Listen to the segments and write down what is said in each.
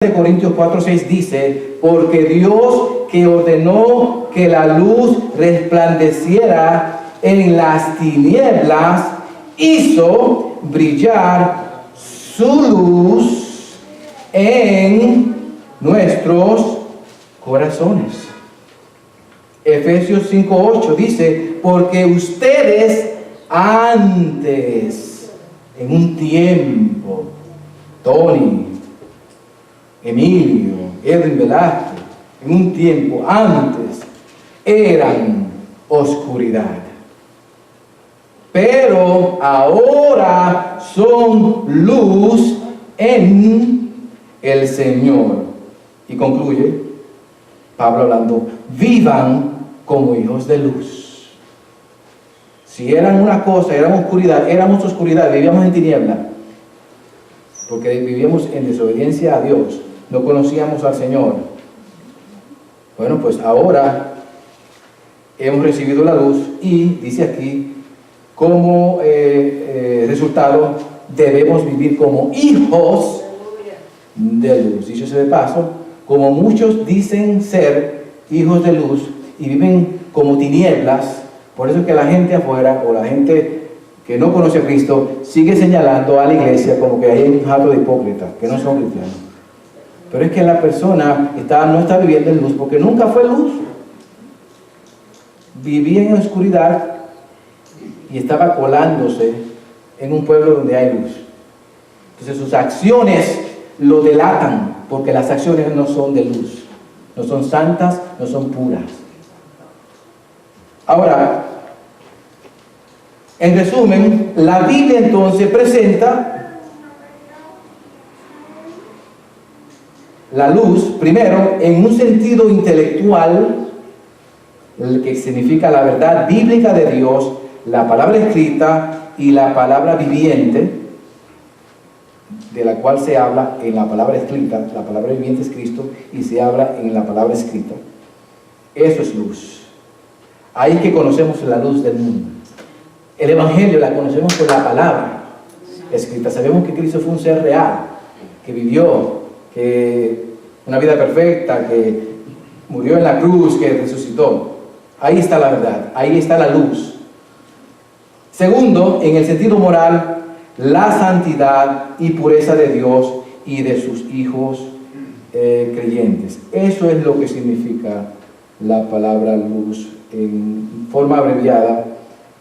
de Corintios 4:6 dice, porque Dios que ordenó que la luz resplandeciera en las tinieblas, hizo brillar su luz en nuestros corazones. Efesios 5:8 dice, porque ustedes antes, en un tiempo, Tony, Emilio, Edwin Velázquez, en un tiempo antes, eran oscuridad. Pero ahora son luz en el Señor. Y concluye Pablo hablando, vivan como hijos de luz. Si eran una cosa, éramos oscuridad, vivíamos en tiniebla, porque vivíamos en desobediencia a Dios, no conocíamos al Señor. Bueno, pues ahora hemos recibido la luz y dice aquí, como resultado, debemos vivir como hijos de luz. Dicho sea de paso, como muchos dicen ser hijos de luz y viven como tinieblas, por eso es que la gente afuera o la gente que no conoce a Cristo sigue señalando a la iglesia como que hay un jato de hipócritas, que no son cristianos. Pero es que la persona no está viviendo en luz porque nunca fue luz. Vivía en oscuridad y estaba colándose en un pueblo donde hay luz. Entonces sus acciones lo delatan, porque las acciones no son de luz, no son santas, no son puras. Ahora, en resumen, la Biblia entonces presenta la luz, primero, en un sentido intelectual, el que significa la verdad bíblica de Dios, la palabra escrita y la palabra viviente, de la cual se habla en la palabra escrita. La palabra viviente es Cristo y se habla en la palabra escrita. Eso es luz. Ahí que conocemos la luz del mundo. El Evangelio la conocemos por la palabra escrita. Sabemos que Cristo fue un ser real, que vivió, que una vida perfecta, que murió en la cruz, que resucitó. Ahí está la verdad, ahí está la luz. Segundo, en el sentido moral, la santidad y pureza de Dios y de sus hijos creyentes. Eso es lo que significa la palabra luz en forma abreviada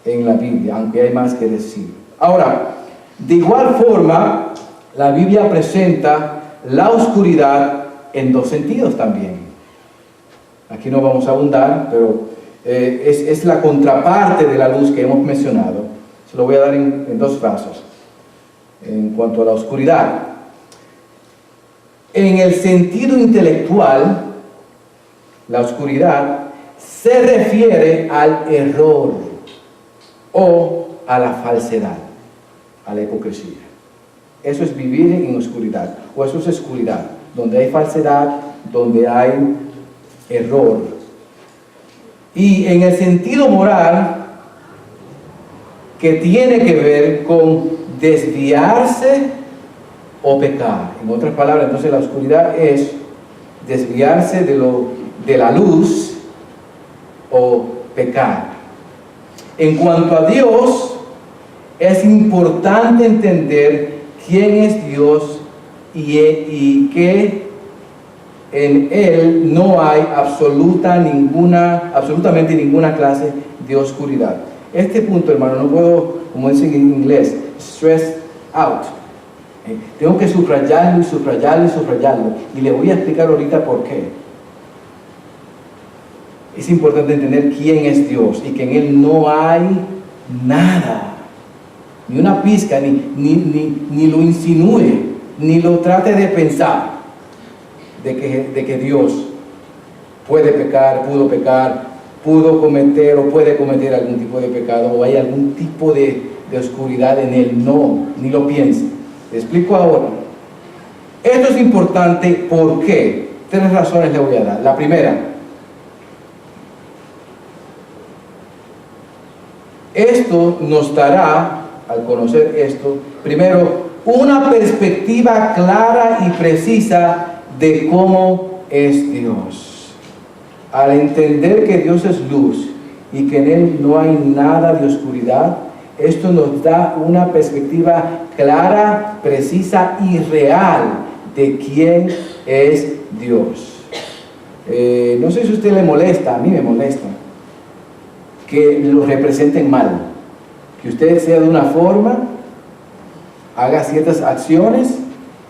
en la Biblia, aunque hay más que decir. Ahora, de igual forma, la Biblia presenta la oscuridad en dos sentidos también. Aquí no vamos a abundar, pero es la contraparte de la luz que hemos mencionado. Se lo voy a dar en dos frases. En cuanto a la oscuridad, en el sentido intelectual, la oscuridad se refiere al error o a la falsedad, a la hipocresía. Eso es vivir en oscuridad, o eso es oscuridad, donde hay falsedad, donde hay error. Y en el sentido moral, que tiene que ver con desviarse o pecar. En otras palabras, entonces la oscuridad es desviarse de la luz o pecar. En cuanto a Dios, es importante entender quién es Dios y que en Él no hay absolutamente ninguna clase de oscuridad. Este punto, hermano, no puedo, como dicen en inglés, stress out. Tengo que subrayarlo y subrayarlo y subrayarlo. Y le voy a explicar ahorita por qué. Es importante entender quién es Dios y que en Él no hay nada, ni una pizca, ni lo insinúe, ni lo trate de pensar de que Dios puede pecar, pudo cometer o puede cometer algún tipo de pecado o hay algún tipo de oscuridad en Él. No, ni lo piense. Le explico ahora. Esto es importante, ¿por qué? 3 razones le voy a dar. La primera, esto nos dará, al conocer esto, primero, una perspectiva clara y precisa de cómo es Dios. Al entender que Dios es luz y que en Él no hay nada de oscuridad, esto nos da una perspectiva clara, precisa y real de quién es Dios. No sé si a usted le molesta, a mí me molesta, que lo representen mal. Que usted sea de una forma, haga ciertas acciones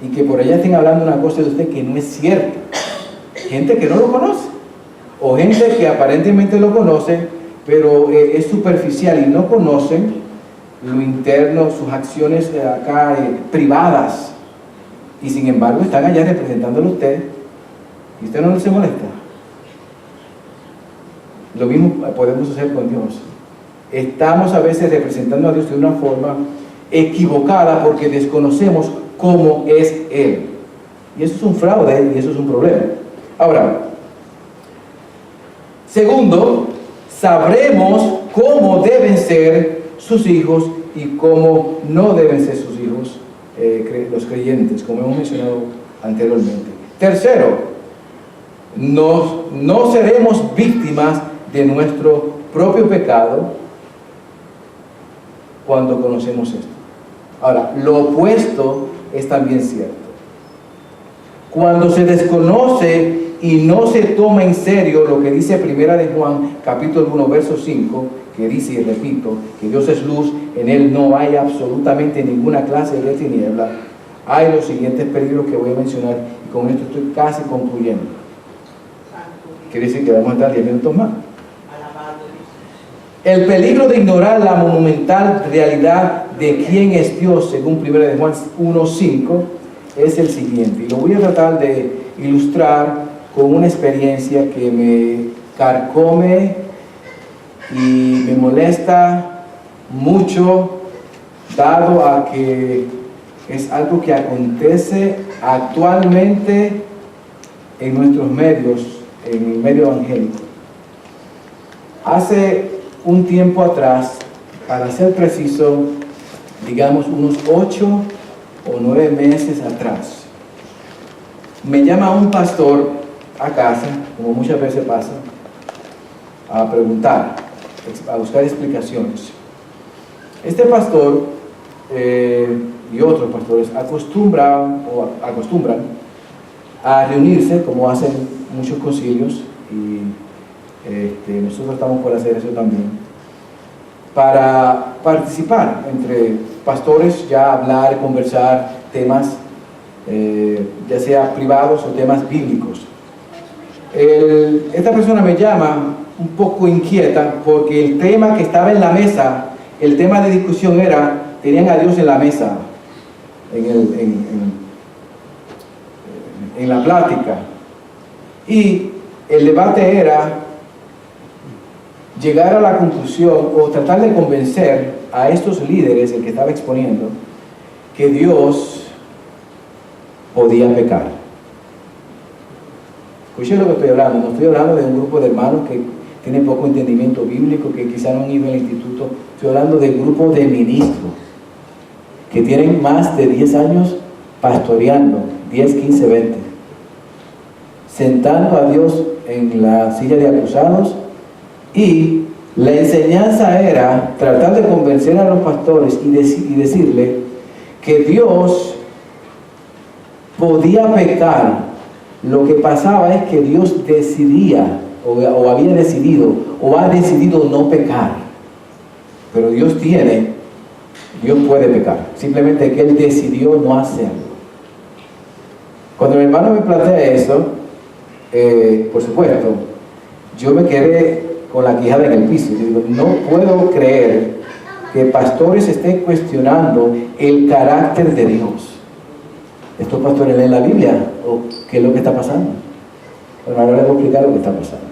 y que por allá estén hablando una cosa de usted que no es cierta. Gente que no lo conoce, o gente que aparentemente lo conoce, pero es superficial y no conocen lo interno, sus acciones acá privadas, y sin embargo están allá representándolo a usted, y usted no se molesta. Lo mismo podemos hacer con Dios. Estamos a veces representando a Dios de una forma equivocada porque desconocemos cómo es Él, y eso es un fraude y eso es un problema. Ahora, segundo, sabremos cómo deben ser sus hijos y cómo no deben ser sus hijos, los creyentes, como hemos mencionado anteriormente. Tercero, no seremos víctimas de nuestro propio pecado cuando conocemos esto. Ahora, lo opuesto es también cierto. Cuando se desconoce y no se toma en serio lo que dice Primera de Juan, capítulo 1, verso 5, que dice, y repito, que Dios es luz, en Él no hay absolutamente ninguna clase de tiniebla, hay los siguientes peligros que voy a mencionar, y con esto estoy casi concluyendo. Quiere decir que vamos a estar 10 minutos más. El peligro de ignorar la monumental realidad de quién es Dios, según 1 de Juan 1:5, es el siguiente. Y lo voy a tratar de ilustrar con una experiencia que me carcome y me molesta mucho, dado a que es algo que acontece actualmente en nuestros medios, en el medio evangélico. Hace un tiempo atrás, para ser preciso, digamos unos 8 o 9 meses atrás, me llama un pastor a casa, como muchas veces pasa, a preguntar, a buscar explicaciones. Este pastor y otros pastores acostumbran a reunirse, como hacen muchos concilios, y nosotros estamos por hacer eso también, para participar entre pastores, ya hablar, conversar temas, ya sea privados o temas bíblicos. Esta persona me llama un poco inquieta porque el tema que estaba en la mesa, el tema de discusión era, tenían a Dios en la mesa, en la plática, y el debate era llegar a la conclusión o tratar de convencer a estos líderes, el que estaba exponiendo, que Dios podía pecar. Escuchen lo que estoy hablando. No estoy hablando de un grupo de hermanos que tienen poco entendimiento bíblico, que quizá no han ido al instituto. Estoy hablando del grupo de ministros que tienen más de 10 años pastoreando, 10, 15, 20, sentando a Dios en la silla de acusados, y la enseñanza era tratar de convencer a los pastores y decirle que Dios podía pecar. Lo que pasaba es que Dios decidía, o había decidido, o ha decidido no pecar. Pero Dios puede pecar. Simplemente que Él decidió no hacerlo. Cuando mi hermano me plantea eso, por supuesto, yo me quedé con la quijada en el piso. Yo digo, no puedo creer que pastores estén cuestionando el carácter de Dios. ¿Estos pastores leen la Biblia? ¿O qué es lo que está pasando? Bueno, ahora les voy a explicar lo que está pasando.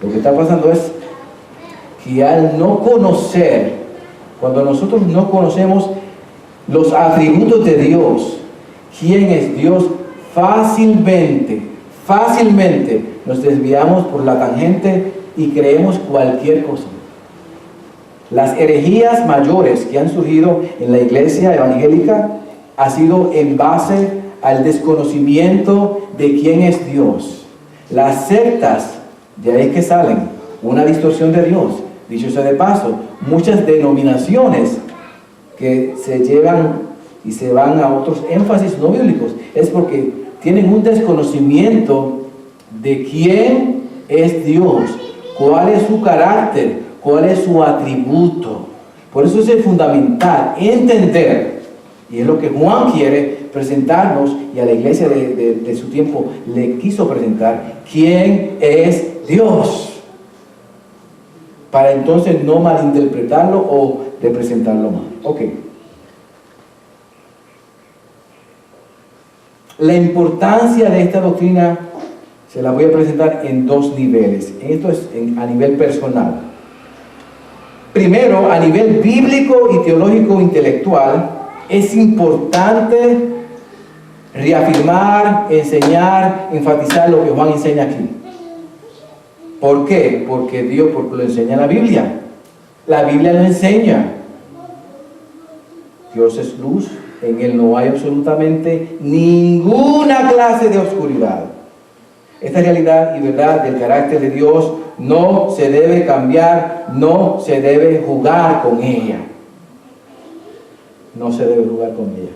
Lo que está pasando es que al no conocer, cuando nosotros no conocemos los atributos de Dios, quién es Dios, fácilmente nos desviamos por la tangente y creemos cualquier cosa. Las herejías mayores que han surgido en la iglesia evangélica ha sido en base al desconocimiento de quién es Dios. Las sectas, de ahí que salen, una distorsión de Dios. Dicho sea de paso, muchas denominaciones que se llevan y se van a otros énfasis no bíblicos, es porque tienen un desconocimiento de quién es Dios, cuál es su carácter, cuál es su atributo. Por eso es fundamental entender, y es lo que Juan quiere presentarnos, y a la iglesia de su tiempo le quiso presentar, quién es Dios, para entonces no malinterpretarlo o representarlo mal. Ok. La importancia de esta doctrina se la voy a presentar en dos niveles. Esto es a nivel personal. Primero, a nivel bíblico y teológico intelectual, es importante reafirmar, enseñar, enfatizar lo que Juan enseña aquí. ¿Por qué? Porque lo enseña la Biblia. La Biblia lo enseña. Dios es luz, en Él no hay absolutamente ninguna clase de oscuridad. Esta realidad y verdad del carácter de Dios no se debe cambiar, no se debe jugar con ella. No se debe jugar con ella.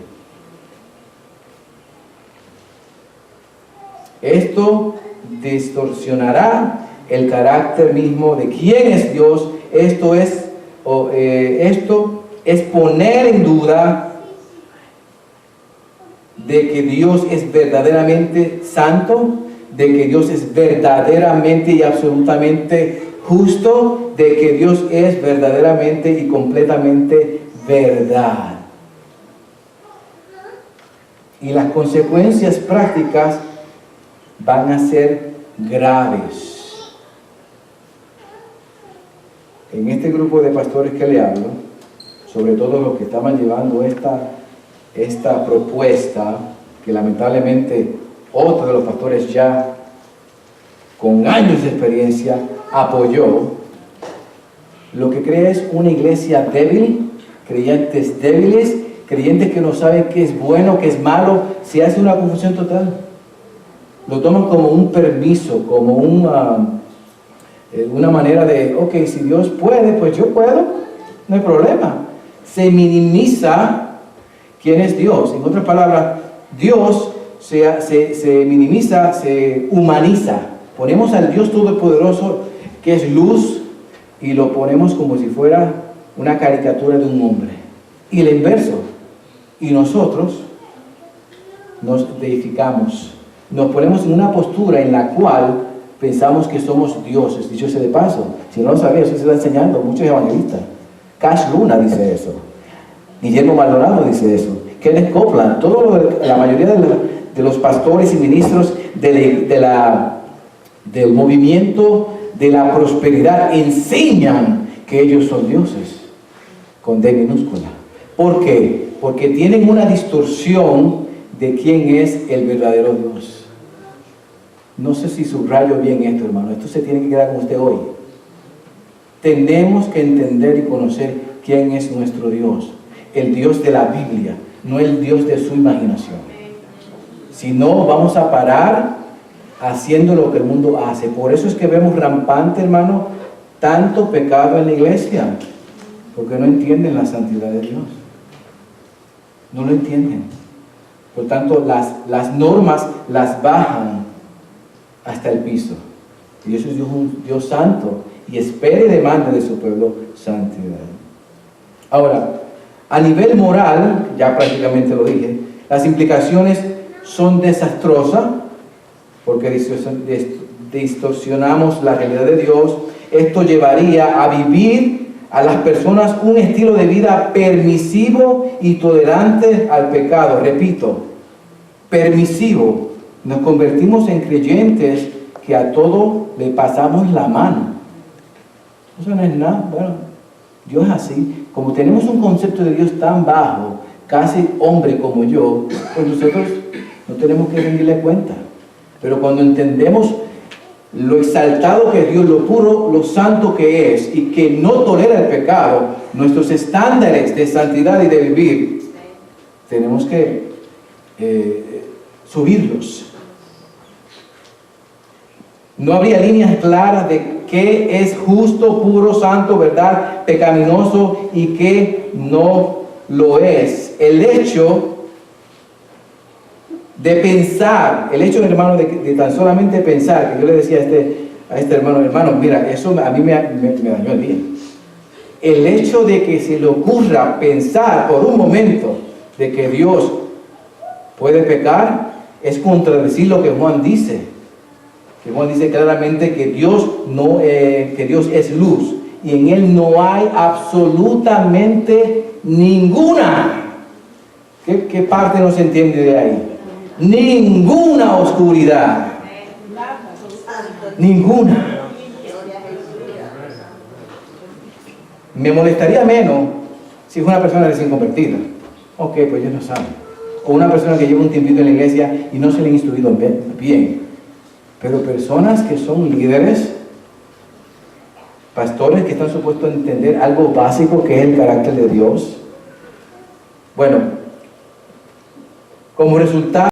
Esto distorsionará el carácter mismo de quién es Dios. Esto es poner en duda de que Dios es verdaderamente santo, de que Dios es verdaderamente y absolutamente justo, de que Dios es verdaderamente y completamente verdad. Y las consecuencias prácticas van a ser graves. En este grupo de pastores que le hablo, sobre todo los que estaban llevando esta propuesta, que lamentablemente otro de los pastores ya con años de experiencia apoyó, lo que crea es una iglesia débil, creyentes débiles, creyentes que no saben qué es bueno, qué es malo. Se hace una confusión total. Lo toman como un permiso, como una manera de, ok, si Dios puede, pues yo puedo, no hay problema. Se minimiza quién es Dios. En otras palabras, Dios se minimiza, se humaniza. Ponemos al Dios Todopoderoso, que es luz, y lo ponemos como si fuera una caricatura de un hombre. Y el inverso. Y nosotros nos deificamos. Nos ponemos en una postura en la cual pensamos que somos dioses. Dicho sea de paso, si no lo sabía, eso se está enseñando muchos evangelistas. Cash Luna dice eso. Guillermo Maldonado dice eso. Kenneth Copeland, la mayoría de los pastores y ministros del movimiento de la prosperidad enseñan que ellos son dioses, con D minúscula. ¿Por qué? Porque tienen una distorsión de quién es el verdadero Dios. No sé si subrayo bien esto, hermano. Esto se tiene que quedar con usted hoy. Tenemos que entender y conocer quién es nuestro Dios. El Dios de la Biblia, no el Dios de su imaginación. Si no, vamos a parar haciendo lo que el mundo hace. Por eso es que vemos rampante, hermano, tanto pecado en la iglesia, porque no entienden la santidad de Dios. No lo entienden. Por tanto, las normas las bajan hasta el piso. Y Dios es un Dios santo y espera y demanda de su pueblo santidad. Ahora, a nivel moral, ya prácticamente lo dije, las implicaciones son desastrosas porque distorsionamos la realidad de Dios. Esto llevaría a vivir a las personas un estilo de vida permisivo y tolerante al pecado. Repito, permisivo. Nos convertimos en creyentes que a todo le pasamos la mano. Eso no es nada. Bueno, Dios es así. Como tenemos un concepto de Dios tan bajo, casi hombre como yo, pues nosotros no tenemos que rendirle cuenta. Pero cuando entendemos lo exaltado que es Dios, lo puro, lo santo que es, y que no tolera el pecado, nuestros estándares de santidad y de vivir tenemos que subirlos. No habría líneas claras de qué es justo, puro, santo, verdad, pecaminoso y qué no lo es. El hecho de pensar, el hecho, hermano, de tan solamente pensar, que yo le decía a este hermano, mira, eso a mí me dañó el día. El hecho de que se le ocurra pensar por un momento de que Dios puede pecar es contradecir lo que Juan dice. Que Juan dice claramente que Dios es luz y en Él no hay absolutamente ninguna. ¿Qué parte no se entiende de ahí? Ninguna oscuridad. Ninguna. Me molestaría menos si es una persona recién convertida. Ok, pues ellos no saben. O una persona que lleva un tiempito en la iglesia y no se le ha instruido bien. Pero personas que son líderes, pastores que están supuestos a entender algo básico que es el carácter de Dios. Bueno, como resultado